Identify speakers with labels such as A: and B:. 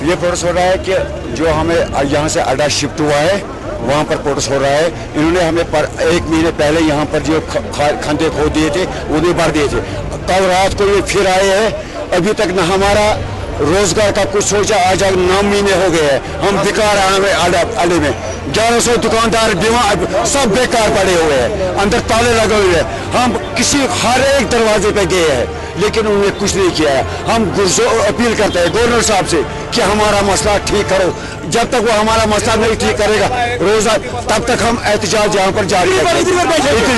A: ये प्रोटेस्ट हो रहा है कि जो हमें यहाँ से अड्डा शिफ्ट हुआ है वहाँ पर प्रोटेस्ट हो रहा है। इन्होंने हमें 1 महीने पहले यहाँ पर जो खंदे खोद दिए थे उन्हें भर दिए थे। कल रात को ये फिर आए हैं, अभी तक न हमारा रोजगार का कुछ सोचा। आज 9 महीने हो गए हैं, हम बेकार अड्डे में 1100 दुकानदार सब बेकार पड़े हुए हैं, अंदर ताले लगे हुए हैं। हम हर एक दरवाजे पे गए हैं लेकिन उन्होंने कुछ नहीं किया है। हम अपील करते हैं गवर्नर साहब से कि हमारा मसला ठीक करो। जब तक वो हमारा मसला नहीं ठीक करेगा रोजा तब तक हम एहतजाज यहाँ पर जारी रखेंगे।